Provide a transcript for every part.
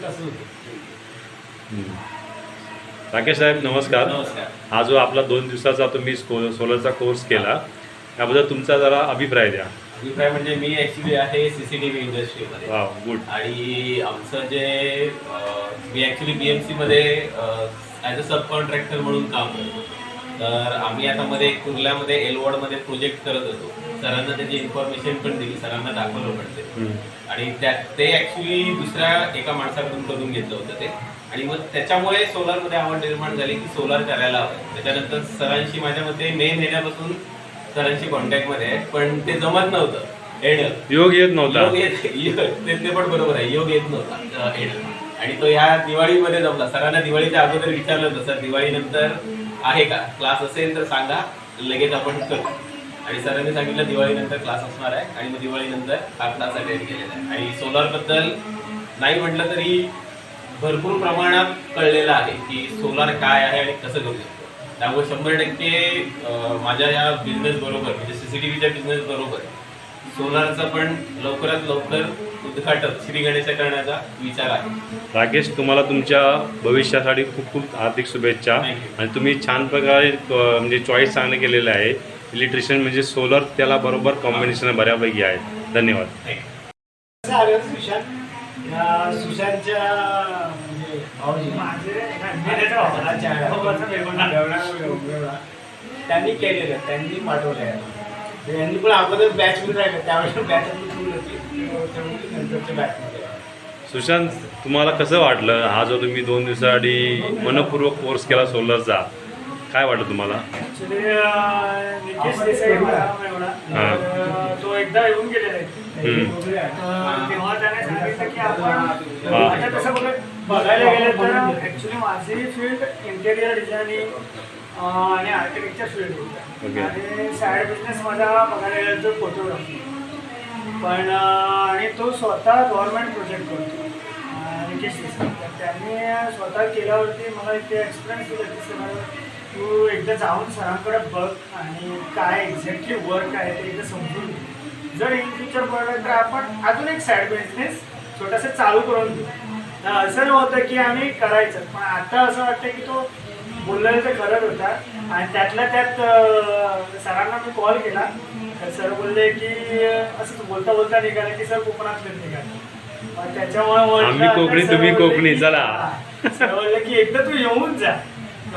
तसंच होतं. राकेश साहेब नमस्कार. नमस्कार. हा जो आपला 2 दिवसाचा तुम्ही सोलरचा कोर्स केला त्याबद्दल तुमचा जरा अभिप्राय द्या. अभिप्राय म्हणजे मी ॲक्च्युली आहे CCTV इंडस्ट्रीमध्ये. Wow good. आणि आमचं जे मी ॲक्च्युली BMCमध्ये ॲज अ सब कॉन्ट्रॅक्टर म्हणून काम करतो. तर आम्ही आता मध्ये कुर्ल्यामध्ये एलवॉडमध्ये प्रोजेक्ट करत होतो. सरांना त्याची इन्फॉर्मेशन पण दिली, सरांना दाखवलं पण ते. आणि ते ॲक्च्युली दुसऱ्या एका माणसाकडून करून घेतलं होतं ते. आणि मग त्याच्यामुळे सोलारमध्ये आवड निर्माण झाली की सोलार करायला हवं. त्याच्यानंतर सरांशी माझ्या मते मे महिन्यापासून सरांशी कॉन्टॅक्टमध्ये आहे, पण ते जमत नव्हतं येणं. योग येत नव्हता. ते पण बरोबर आहे, योग येत नव्हता येणं. आणि तो ह्या दिवाळीमध्ये जमला. सरांना दिवाळीच्या अगोदर विचारलं होतं, सर दिवाळीनंतर आहे का क्लास, असेल तर सांगा, लगेच आपण करू. आणि सरांनी सांगितलं दिवाळीनंतर क्लास असणार आहे. आणि मग दिवाळीनंतर हा क्लास अटेंड केलेला आहे. आणि सोलारबद्दल नाही म्हटलं तरी भरपूर प्रमाणात कळलेलं आहे की सोलार काय आहे आणि कसं करू शकतो. त्यामुळे 100% माझ्या या बिझनेस बरोबर म्हणजे CCTVच्या बिझनेस बरोबर सोलारचं पण लवकरात लवकर उद्घाटन श्री गणेश करण्याचा विचार आहे. राकेश तुम्हाला तुमच्या भविष्यासाठी खूप खूप हार्दिक शुभेच्छा. आणि तुम्ही छान प्रकारे म्हणजे चॉईस चांगलं केलेलं आहे. इलेक्ट्रिशियन म्हणजे सोलर त्याला बरोबर कॉम्बिनेशन बऱ्यापैकी आहे. धन्यवाद. सुशांतच्या त्यांनी केलेलं, त्यांनी पाठवलं. यांनी पण अगोदर बॅचमध्ये राहिलं, त्यावेळेस बॅचमध्ये सुरू होती, नंतरच्या बॅचमध्ये. सुशांत तुम्हाला कसं वाटलं हा जो तुम्ही 2 दिवसाआधी मनपूर्वक कोर्स केला सोलरचा, काय वाटलं तुम्हाला? ॲक्च्युली निकेश देसाई एवढा तो एकदा येऊन गेलेला आहे. तेव्हा त्याने सांगितलं की आपण आता तसं बघायला गेलं तर ॲक्च्युली माझी फील्ड इंटेरियर डिझायनिंग आणि आर्किटेक्चर फील्ड होती. आणि साईड बिझनेस माझा बघायला गेलं तर फोटोग्राफी पण. आणि तो स्वतः गव्हर्नमेंट प्रोजेक्ट करतो निकेश देसाई. तर त्यांनी स्वतः केल्यावरती मला इथे एक्सपिरियन्स दिला की सर तू एकदा जाऊन सरांकडे बघ आणि काय एक्झॅक्टली वर्क आहे ते एकदा समजून घे. जर इन फ्युचर पडलं तर आपण अजून एक साईड बिझनेस छोटासा चालू करून देऊ. असं नव्हतं की आम्ही करायचं, पण आता असं वाटतं की तो बोललेलं तर खरंच होता. आणि त्यातल्या त्यात सरांना मी कॉल केला तर सर बोलले की असं बोलता बोलता निघालं की सर कोकणातलेच निघाले. त्याच्यामुळे आम्ही कोकणी तुम्ही कोकणी चला. सर बोलले की एकदा तू येऊन जा.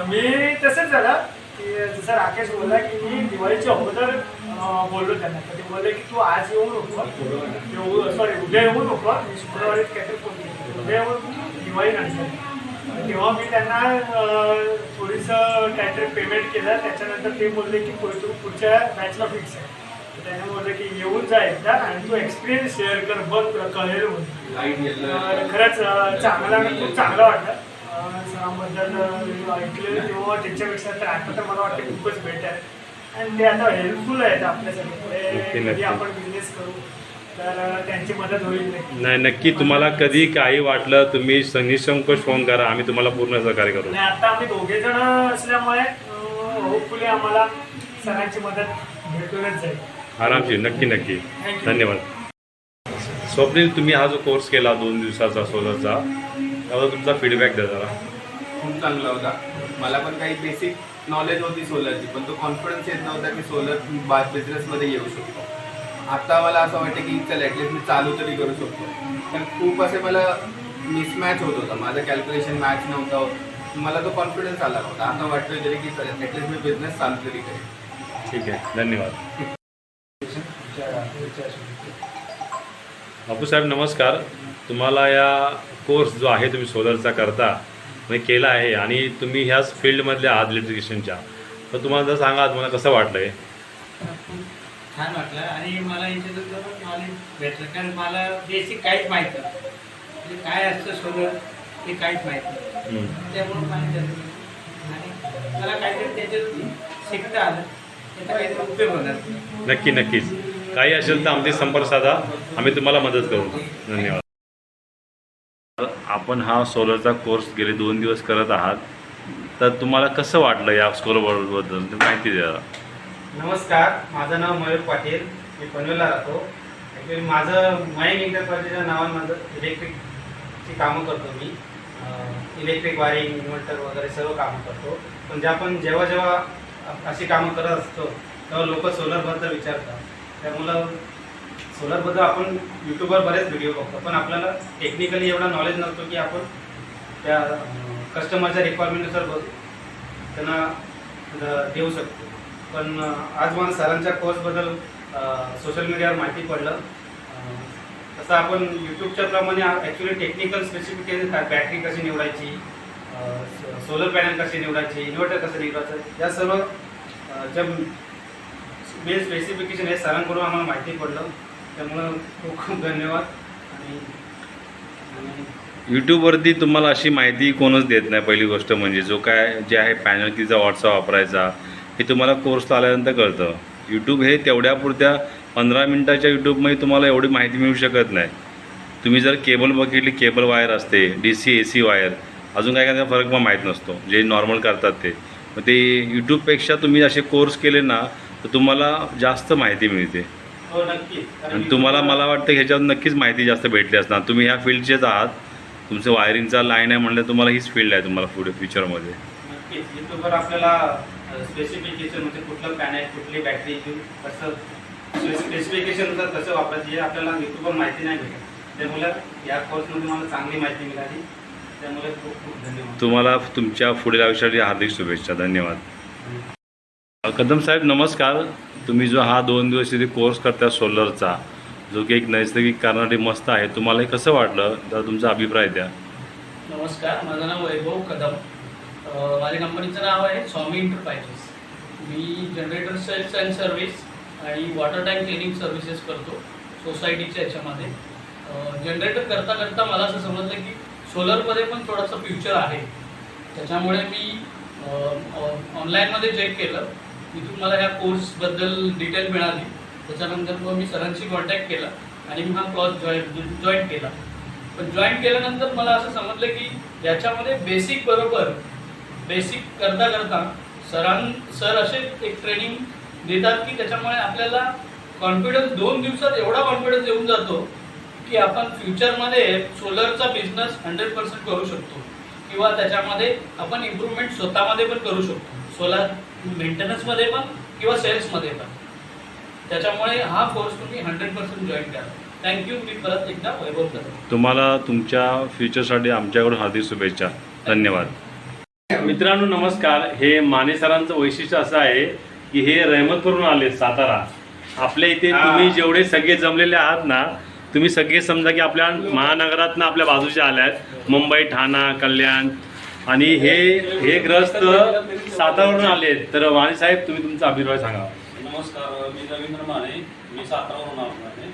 मी तसंच झालं की जसं राकेश बोलला की मी दिवाळीच्या अगोदर बोललो त्यांना. तर ते बोलले की तू आज येऊ नको, सॉरी उद्या येऊ नको, शुक्रवारी काहीतरी फोन उद्या येऊन दिवाळी नंतर. तेव्हा मी त्यांना थोडीसं काहीतरी पेमेंट केलं. त्याच्यानंतर ते बोलले की तू पुढच्या बॅचला फिक्स आहे. तर त्यांनी बोललं की येऊन जा एकदा आणि तू एक्सपिरियन्स शेअर कर, बघ तुला कळेल म्हणून. खरंच खूप चांगलं वाटलं. सरांबद्दल ऐकलेलं तेव्हा त्याच्यापेक्षा तर आता तर मला वाटतं खूपच बेटर. आणि ते आता हेल्पफुल आहेत आपल्यासाठी. कधी आपण बिझनेस करू तर त्यांची मदत होईल. नाही नक्की. तुम्हाला कधी काही वाटलं तुम्ही निसंकोच फोन करा, आम्ही तुम्हाला पूर्ण सहकार्य करू. आणि आता आम्ही 2 जण असल्यामुळे होपफुली आम्हाला सरांची मदत भेटूनच जाईल. आरामशीर. नक्की नक्की. धन्यवाद. स्वप्नील तुम्ही हा जो कोर्स केला 2 दिवसाचा सोलरचा, त्यावर तुमचा फीडबॅक द्या जरा. खूप चांगला होता. मला पण काही बेसिक नॉलेज होती सोलरची, पण तो कॉन्फिडन्स येत नव्हता की सोलर बिझनेसमध्ये येऊ शकतो. आता मला असं वाटतं की चल ॲटलिस्ट मी चालू तरी करू शकतो. पण खूप असे मला मिसमॅच होत होता, माझं कॅल्क्युलेशन मॅच नव्हतं होत, मला तो कॉन्फिडन्स आला नव्हता. आता वाटतं तरी की ॲटलिस्ट मी बिझनेस चालू तरी करेन. ठीक आहे. धन्यवाद. बापू साहेब नमस्कार. तुम्हाला या कोर्स जो आहे तुम्ही सोलरचा करता म्हणजे केला आहे आणि तुम्ही ह्याच फील्डमधले आहात इलेक्ट्रिशियनच्या, तर तुम्हाला जर सांगा तुम्हाला कसं वाटलं आहे? छान वाटलं आणि मला याच्याबद्दल नॉलेज भेटलं. कारण मला बेसिक काहीच माहीत नाही, म्हणजे काय असतं सोलर ते काहीच माहीत नाही. त्यामुळे माहीत झालं आणि मला काहीतरी त्याच्यात शिकता आलं, त्याचा काहीतरी उपयोग होणार. नक्की नक्कीच. काही असेल तर आमचे संपर्क साधा, आम्ही तुम्हाला मदत करू. धन्यवाद. आपण हा सोलरचा कोर्स गेले 2 दिवस करत आहात, तर तुम्हाला कसं वाटलं या सोलरबद्दल माहिती द्या. नमस्कार, माझं नाव मयूर पाटील, मी पनवेलला राहतो. ॲक्च्युली माझं माईन इंटरप्राइजेसच्या नावानं माझं इलेक्ट्रिकची ची कामं करतो मी. इलेक्ट्रिक वायरिंग, इन्व्हर्टर वगैरे सर्व कामं करतो. पण जेव्हा जेव्हा अशी कामं करत असतो तेव्हा लोक सोलरबद्दल विचारतात. त्यामुळं सोलरबद्दल आपण यूट्यूबवर बरेच व्हिडिओ बघतो, पण आपल्याला टेक्निकली एवढा नॉलेज नसतो की आपण त्या कस्टमरच्या रिक्वायरमेंटनुसार त्यांना देऊ शकतो. पण आज मला सरांच्या कोर्सबद्दल सोशल मीडियावर माहिती पडलं. तसं आपण यूट्यूबच्या प्रमाणे ॲक्च्युली टेक्निकल स्पेसिफिकेशन काय, बॅटरी कशी निवडायची, सोलर पॅनल कशी निवडायची, इन्व्हर्टर कसं निवडायचं, या सर्व ज्या मेन स्पेसिफिकेशन हे सरांकडून आम्हाला माहिती पडलं. त्यामुळं खूप खूप धन्यवाद. आणि यूट्यूबवरती तुम्हाला अशी माहिती कोणच देत नाही. पहिली गोष्ट म्हणजे जो काय जे आहे पॅनल कितीचा वॉटचा वापरायचा हे तुम्हाला कोर्सला आल्यानंतर कळतं. यूट्यूब हे तेवढ्यापुरत्या 15 मिनिटाच्या यूट्यूबमध्ये तुम्हाला एवढी माहिती मिळू शकत नाही. तुम्ही जर केबल बघितली, केबल वायर असते, DC AC वायर, अजून काय काय फरक पण माहीत नसतो जे नॉर्मल करतात ते. मग ते यूट्यूबपेक्षा तुम्ही असे कोर्स केले ना तर तुम्हाला जास्त माहिती मिळते. हो नक्की. आणि तुम्हाला मला वाटतं ह्याच्यात नक्कीच माहिती जास्त भेटली असणार. तुम्ही ह्या फील्डचेच आहात, तुमचं वायरिंगचा लाईन आहे म्हणलं तुम्हाला हीच फील्ड आहे तुम्हाला पुढे फ्युचरमध्ये. नक्कीच यूट्यूबवर आपल्याला स्पेसिफिकेशन म्हणजे कुठलं पॅनल, कुठली बॅटरी, कसं स्पेसिफिकेशननुसार कसं वापरायचं हे आपल्याला यूट्यूबवर माहिती नाही भेटत. त्यामुळे या कोर्समध्ये मला चांगली माहिती मिळाली. त्यामुळे खूप खूप धन्यवाद. तुम्हाला तुमच्या पुढील आयुष्यासाठी हार्दिक शुभेच्छा. धन्यवाद. कदम साहेब नमस्कार. तुम्ही जो हा 2 दिवस इथे कोर्स करता सोलरचा, जो की एक नैसर्गिक कारणासाठी मस्त आहे, तुम्हाला हे कसं वाटलं तर तुमचा अभिप्राय द्या. नमस्कार, माझं नाव वैभव कदम. माझ्या कंपनीचं नाव आहे स्वामी एंटरप्राइजेस. मी जनरेटर सेल्स अँड सर्व्हिस आणि वॉटर टँक क्लिनिंग सर्व्हिसेस करतो सोसायटीच्या याच्यामध्ये. जनरेटर करता करता मला असं समजलं की सोलरमध्ये पण थोडंसं फ्युचर आहे. त्याच्यामुळे मी ऑनलाईनमध्ये चेक केलं. तिथून मला ह्या कोर्सबद्दल डिटेल मिळाली. त्याच्यानंतर मग मी सरांशी कॉन्टॅक्ट केला आणि मी हा क्लास जॉईन केला. पण जॉईन केल्यानंतर मला असं समजलं की याच्यामध्ये बेसिक करता करता सर असे एक ट्रेनिंग देतात की त्याच्यामुळे आपल्याला कॉन्फिडन्स 2 दिवसात एवढा कॉन्फिडन्स येऊन जातो की आपण फ्युचरमध्ये सोलरचा बिझनेस 100% करू शकतो किंवा त्याच्यामध्ये आपण इम्प्रूव्हमेंट स्वतःमध्ये पण करू शकतो, सोलर मेंटेनन्समध्ये पण किंवा सेल्समध्ये पण. त्याच्यामुळे हा कोर्स तुम्ही 100% जॉईन करा. थँक्यू. मी परत एकदा वैभव करतो. तुम्हाला तुमच्या फ्युचरसाठी आमच्याकडून हार्दिक शुभेच्छा. धन्यवाद. मित्रांनो नमस्कार. हे माने सरांचं वैशिष्ट्य असं आहे की हे रहमतपूरून आले सातारा. आपल्या इथे तुम्ही जेवढे सगळे जमलेले आहात ना, तुम्ही सगळे समजा की आपल्या महानगरातनं आपल्या बाजूच्या आल्या आहेत, मुंबई, ठाणा, कल्याण, आणि हे ग्रस्त सातारावरून आले आहेत. तर माने साहेब तुम्ही तुमचा अभिप्राय सांगा. नमस्कार, मी रवींद्र माने. मी सातारावरून आलो आहे.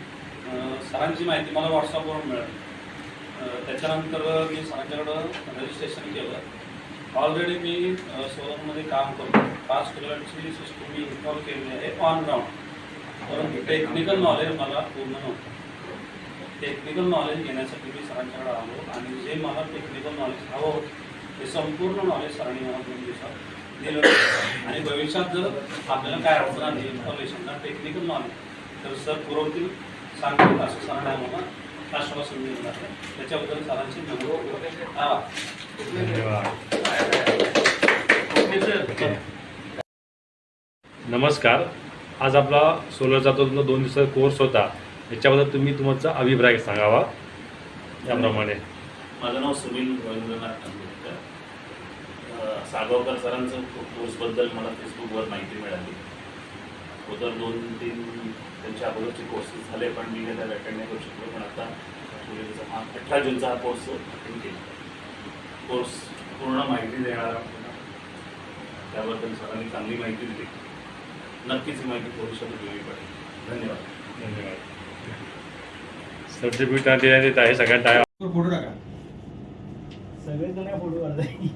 सरांची माहिती मला व्हॉट्सअपवरून मिळाली. त्याच्यानंतर मी सरांच्याकडं रजिस्ट्रेशन केलं. ऑलरेडी मी सोलरमध्ये काम करतो. 5 किलोवॅटची सिस्टम मी इन्स्टॉल केली आहे ऑन ग्राउंड. परंतु टेक्निकल नॉलेज मला पूर्ण नव्हतं. टेक्निकल नॉलेज घेण्यासाठी मी सरांच्याकडे आलो आणि जे मला टेक्निकल नॉलेज हवं होतं ते संपूर्ण नॉलेज सरांनी मला 2 दिवसात दिलं. आणि भविष्यात जर आपल्याला काय अडचण आली इन्फॉर्मेशनला टेक्निकल नॉलेज तर सर पुरवतील, सांगतील असं सरांनी आम्हाला आश्वासन दिलं आहे. त्याच्याबद्दल सरांची धन्यवाद. नमस्कार. आज आपला सोलरचा तो 2 दिवसाचा कोर्स होता, याच्याबद्दल तुम्ही तुमचा अभिप्राय सांगावा. त्याप्रमाणे माझं नाव सुनील रवींद्रनाथ खानविलकर. सागवकर सरांचं कोर्सबद्दल मला फेसबुकवर माहिती मिळाली. अगोदर 2-3 त्यांच्या अगोदरचे कोर्सेस झाले पण मी त्याला अटेंड नाही करू शकलो. पण आता हा 18 जूनचा हा कोर्स अटेंड केला. कोर्स पूर्ण माहिती देणारा त्याबद्दल सरांनी चांगली माहिती दिली. नक्कीच ही माहिती भविष्यात उपयोगी पडेल. धन्यवाद. धन्यवाद. सर्टिफिकेट देण्यात येत आहे सगळ्यांना. फोटो टाका. सगळेजण फोटो काढताय.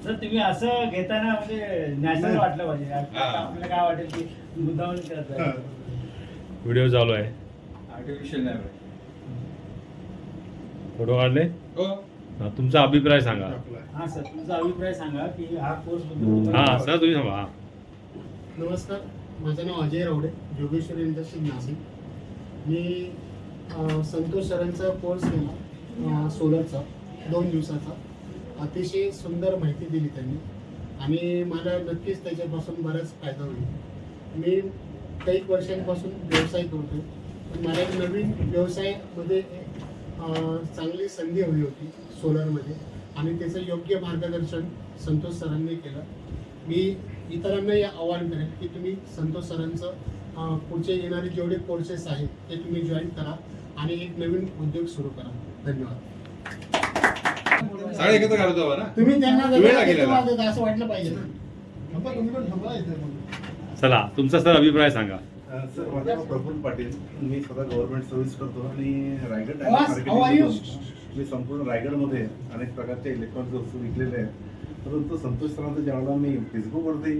सर तुम्ही असं घेताना म्हणजे नॅशनल वाटलं पाहिजे. आपल्याला काय वाटेल की मुद्दाम करत आहे. व्हिडिओ चालू आहे. आर्टिफिशियल नाही. फोटो काढले. हा, तुमचा अभिप्राय सांगा. हा सर, तुमचा अभिप्राय सांगा की हा कोर्स. हा सर तुम्ही सांगा. हा. नमस्कार, माझं नाव अजय रावडे, योगेश्वर इंडस्ट्री नाशिक. मी संतोष सरांचा कोर्स केला सोलरचा 2 दिवसाचा अतिशय सुंदर माहिती दिली त्यांनी आणि मला नक्कीच त्याच्यापासून बराच फायदा होईल. मी काही वर्षांपासून व्यवसाय करतो पण मला एक नवीन व्यवसायामध्ये चांगली संधी हवी होती सोलरमध्ये आणि त्याचं योग्य मार्गदर्शन संतोष सरांनी केलं. मी इतरांनाही आवाहन करेन की तुम्ही संतोष सरांचं पुढचे येणारे जेवढे कोर्सेस आहेत ते तुम्ही जॉईन करा आणि एक नवीन उद्योग सुरू करा. धन्यवाद. तुम्ही त्यांना देता असं वाटलं पाहिजे ना. तुम्ही पण थांबा इथे. चला तुमचा सर अभिप्राय सांगा. सर माझं नाव प्रफुल्ल पाटील. मी स्वतः गव्हर्नमेंट सर्व्हिस करतो आणि रायगड मी संपूर्ण रायगडमध्ये अनेक प्रकारचे इलेक्ट्रॉनिक वस्तू विकलेले आहेत. परंतु संतोष सरांचा ज्यावेळेला मी फेसबुकवरती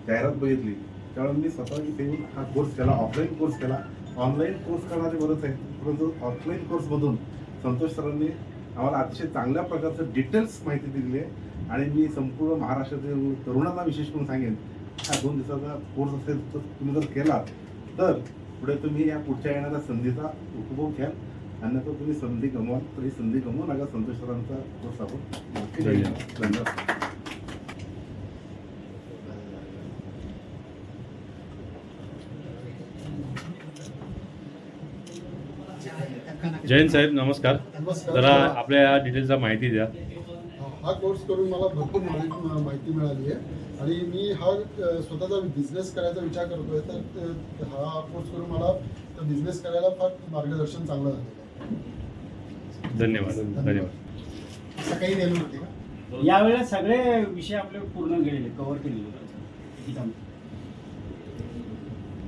जाहिरात बघितली त्यावेळेला मी स्वतः इथे येऊन हा कोर्स केला. ऑफलाईन कोर्स केला. ऑनलाईन कोर्स करणारे बरंच आहे परंतु ऑफलाईन कोर्समधून संतोष सरांनी आम्हाला अतिशय चांगल्या प्रकारचं डिटेल्स माहिती दिली आहे आणि मी संपूर्ण महाराष्ट्रातील तरुणांना विशेष करून सांगेन हा 2 दिवसाचा कोर्स असेल तर तुम्ही जर केला तर पुढे तुम्ही या पुढच्या येणाऱ्या संधीचा उपभोग घ्याल. अन्यथा तुम्ही संधी गमवाल तर ही संधी गमवू नका. संतोष सरांचा कोर्स आपण नक्की धन्यवाद. जयंत साहेब नमस्कार. नमस्कार. जरा आपल्या डिटेलचा माहिती द्या. हा कोर्स करून मला भरपूर माहिती मिळाली आहे आणि मी हा स्वतःचा बिझनेस करायचा विचार करतोय तर हा कोर्स करून मला बिझनेस करायला फार मार्गदर्शन चांगलं झालेलं आहे. धन्यवाद. धन्यवाद. असं काही नेलं नव्हते का? यावेळेस सगळे विषय आपले पूर्ण केलेले कव्हर केलेले.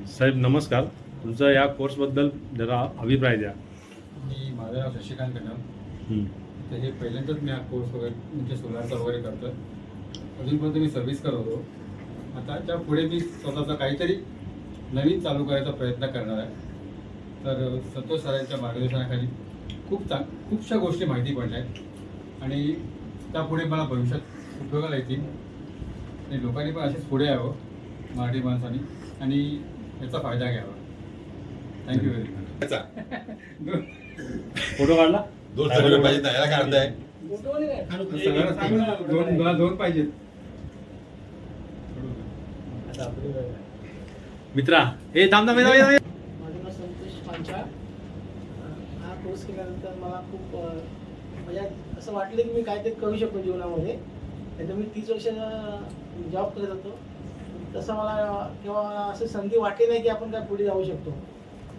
साहेब नमस्कार. तुमचा या कोर्सबद्दल जरा अभिप्राय द्या. माझं नाव शशिकांत कदम. तर हे पहिल्यांदाच मी हा कोर्स वगैरे म्हणजे सोलारचा वगैरे करतो. अजूनपर्यंत मी सर्व्हिस करत होतो. आता त्या पुढे मी स्वतःचा काहीतरी नवीन चालू करायचा प्रयत्न करणार आहे. तर संतोष सरांच्या मार्गदर्शनाखाली खूपशा गोष्टी माहिती पडल्या आहेत आणि त्यापुढे मला भविष्यात उपयोगाला येतील आणि लोकांनी पण असेच पुढे यावं मराठी माणसांनी आणि याचा फायदा घ्यावा. Thank you very much. फोटो काढला. दोन पाहिजेत. मित्रा हे थांब. माझं नाव संतोष पांचाळ. हा कोर्स केल्यानंतर मला खूप म्हणजे असं वाटलं की मी काहीतरी करू शकतो जीवनामध्ये. नाहीतर मी 30 वर्ष जॉब करत होतो. तसं मला किंवा असं संधी वाटली नाही की आपण काय पुढे जाऊ शकतो.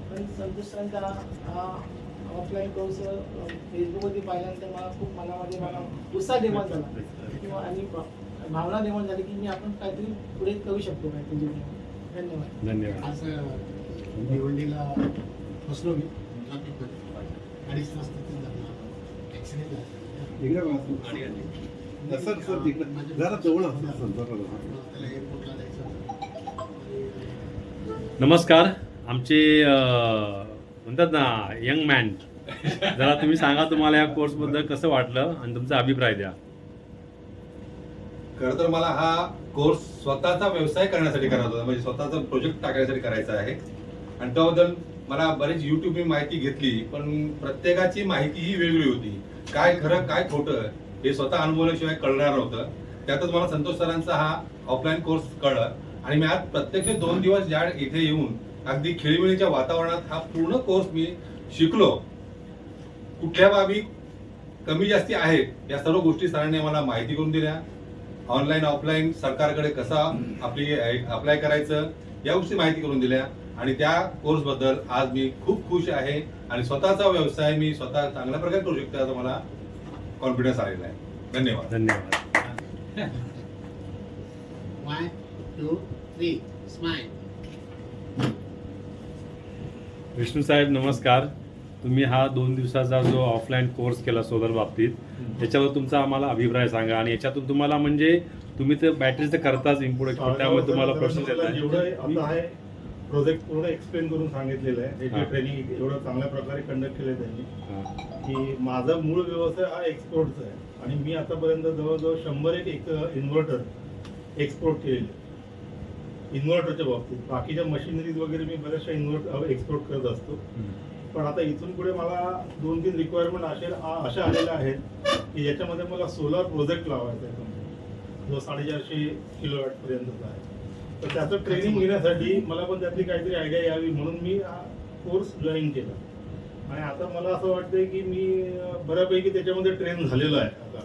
पण संतोष सरांचा हा ऑफलाईन कोर्स फेसबुकवरती पाहिल्यानंतर मला खूप मनामध्ये उत्साह निर्माण झाला किंवा आणि भावना निर्माण झाली की मी आपण काहीतरी पुढे करू शकतो काहीतरी जीवनामध्ये. धन्यवाद. धन्यवाद. असं भिवंडीला बसलो मी ट्रॅफिकमध्ये 2:30 वाजता ॲक्सिडेंट झाला. सर सर तिकडे जरा जवळ असं त्याला एअरपोर्टला जायचं. नमस्कार. आमचे म्हणतात ना यंग मॅन. जरा तुम्ही सांगा तुम्हाला या कोर्सबद्दल कसं वाटलं आणि तुमचा अभिप्राय द्या. खरं तर मला हा कोर्स स्वतःचा व्यवसाय करण्यासाठी करायचा होता. म्हणजे स्वतःचा प्रोजेक्ट टाकण्यासाठी करायचा आहे आणि त्याबद्दल मला बरीच युट्यूब माहिती घेतली पण प्रत्येकाची माहिती ही वेगळी होती. काय खरं काय खोटं हे स्वतः अनुभवल्याशिवाय कळणार नव्हतं. त्यातच मला संतोष सरांचा हा ऑफलाईन कोर्स कळला आणि मी आज प्रत्यक्ष 2 दिवस ज्या इथे येऊन अगदी खेळीमेळीच्या वातावरणात हा पूर्ण कोर्स मी शिकलो. कुठल्या बाबी कमी जास्ती आहेत या सर्व गोष्टी सरांनी मला माहिती करून दिल्या. ऑनलाईन ऑफलाईन सरकारकडे कसा आपली अप्लाय करायचं या गोष्टी माहिती करून दिल्या आणि त्या कोर्स बद्दल आज मी खूप खुश आहे आणि स्वतःचा व्यवसाय मी स्वतः चांगल्या प्रकारे करू शकतो याचा मला कॉन्फिडन्स आलेला आहे. धन्यवाद. धन्यवाद. 1 2 3 स्माइल. विष्णू साहेब नमस्कार. तुम्ही हा 2 दिवसाचा जो ऑफलाईन कोर्स केला सोलर बाबतीत त्याच्यावर तुमचा आम्हाला अभिप्राय सांगा आणि याच्यातून तुम्हाला म्हणजे तुम्ही तर बॅटरीचं करताच इम्पोर्ट त्यामुळे तुम्हाला प्रश्न जेवढं आता आहे प्रोजेक्ट पूर्ण एक्सप्लेन करून सांगितलेलं आहे. ट्रेनिंग एवढं चांगल्या प्रकारे कंडक्ट केलं त्यांनी की माझा मूळ व्यवसाय हा एक्सपोर्टचा आहे आणि मी आतापर्यंत जवळजवळ 100 इन्व्हर्टर एक्सपोर्ट केलेले इन्व्हर्टरच्या बाबतीत. बाकीच्या मशिनरीज वगैरे मी बऱ्याचशा एक्सपोर्ट करत असतो पण आता इथून पुढे मला 2-3 रिक्वायरमेंट अशा आलेल्या आहेत की याच्यामध्ये मला सोलर प्रोजेक्ट लावायचा आहे जो 450 किलोवॅटपर्यंतचा आहे. तर त्याचं ट्रेनिंग घेण्यासाठी मला पण त्यातली काहीतरी आयडिया यावी म्हणून मी हा कोर्स जॉईन केला. आणि आता मला असं वाटतंय की मी बऱ्यापैकी त्याच्यामध्ये ट्रेन झालेलो आहे. आता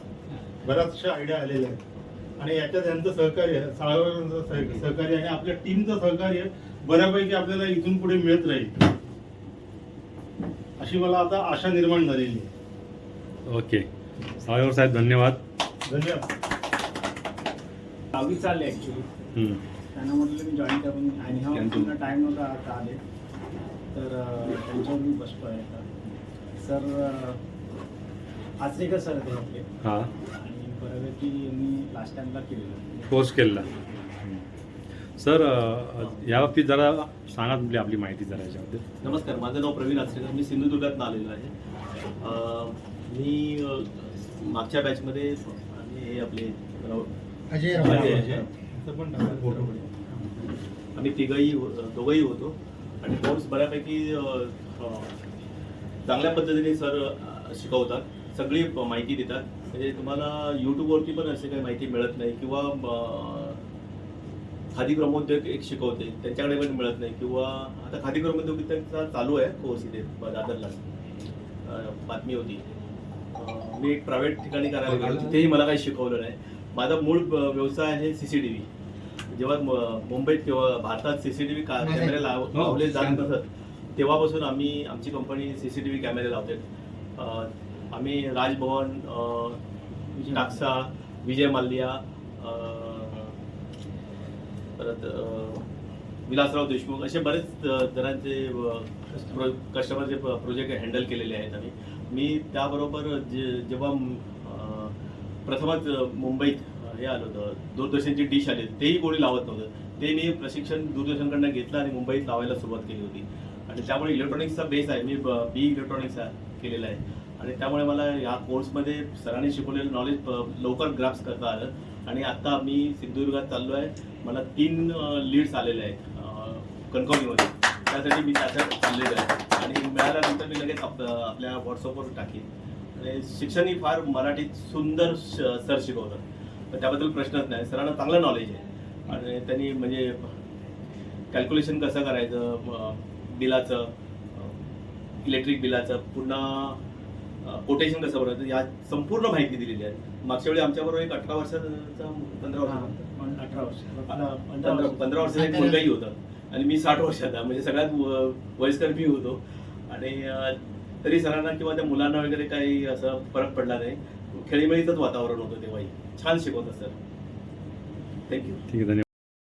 बऱ्याचशा आयडिया आलेल्या आहेत आणि याच्यात यांचं सहकार्य, साळवेकरांचं सहकार्य आणि आपल्या टीमचं सहकार्य बऱ्यापैकी आपल्याला इथून पुढे मिळत राहील अशी मला आता आशा निर्माण झालेली आहे. ओके, साळवेकर साहेब धन्यवाद. धन्यवाद. गावी चालले ॲक्च्युली, त्यांना म्हटलं मी जॉईन करून आणि हा पूर्ण टाईम नव्हता आता आले तर त्यांच्यावर मी बसतो आहे. सर आचरेकर सर ते आपले हां, आणि बऱ्यापैकी मी लास्ट टाईमला केलेलं कोर्स केला. सर या बाबतीत जरा सांगा तुमची आपली माहिती जरा याच्याबद्दल. नमस्कार, माझं नाव प्रवीण आचरेकर, मी सिंधुदुर्गातून आलेलो आहे. मी मागच्या बॅचमध्ये आणि हे आपले अजय आम्ही दोघंही होतो आणि कोर्स बऱ्यापैकी चांगल्या पद्धतीने सर शिकवतात, सगळी माहिती देतात. म्हणजे तुम्हाला यूट्यूबवरती पण असे काही माहिती मिळत नाही किंवा खादी ग्रामोद्योग एक शिकवते त्यांच्याकडे पण मिळत नाही किंवा आता खादी ग्रामोद्योग त्यांचा चालू आहे कोर्स इथे दादरला, बातमी होती. मी एक प्रायव्हेट ठिकाणी करायला गेलो, तिथेही मला काही शिकवलं नाही. माझा मूळ व्यवसाय आहे CCTV. जेव्हा मुंबईत किंवा भारतात CCTV कॅमेरे लावले जात नसत तेव्हापासून आमची कंपनी CCTV कॅमेरे लावते. आम्ही राजभवन, टाक्सा, विजय माल्या, परत विलासराव देशमुख असे बरेच जणांचे कस्टमरचे प्रोजेक्ट हँडल केलेले आहेत. मी त्याबरोबर जेव्हा प्रथमच मुंबईत हे आलं होतं, दूरदर्शनची डिश आली, तेही कोणी लावत नव्हतं. ते मी प्रशिक्षण दूरदर्शनकडनं घेतलं आणि मुंबईत लावायला सुरुवात केली होती. आणि त्यामुळे इलेक्ट्रॉनिक्सचा बेस आहे, मी BE इलेक्ट्रॉनिक्स केलेला आहे. आणि त्यामुळे मला या कोर्समध्ये सरांनी शिकवलेलं नॉलेज लवकर ग्रास्प करता आलं. आणि आता मी सिंधुदुर्गात चाललो आहे. मला 3 लीड्स आलेले आहेत कणकवलीमध्ये, त्यासाठी मी त्याच्यात चाललेलो आहे आणि मिळाल्यानंतर मी लगेच आपल्या व्हॉट्सअपवर टाकीन. आणि शिक्षणही फार मराठीत सुंदर सर शिकवतात, तर त्याबद्दल प्रश्नच नाही. सरांना चांगलं नॉलेज आहे आणि त्यांनी म्हणजे कॅल्क्युलेशन कसं करायचं बिलाचं, इलेक्ट्रिक बिलाचं, पुन्हा कोटेशन कसं भरायचं, या संपूर्ण माहिती दिलेली आहे. मागच्या वेळी आमच्याबरोबर एक 18 वर्षाचा 15 वर्षाचा एक मुलगाही होता आणि मी 60 वर्षाचा, म्हणजे सगळ्यात वयस्कर मी होतो. आणि तरी सरांना किंवा त्या मुलांना वगैरे काही असं फरक पडला नाही. खेळीमेळीचंच वातावरण होतं तेव्हाही. छान शिकवतात सर. थँक्यू. ठीक आहे, धन्यवाद.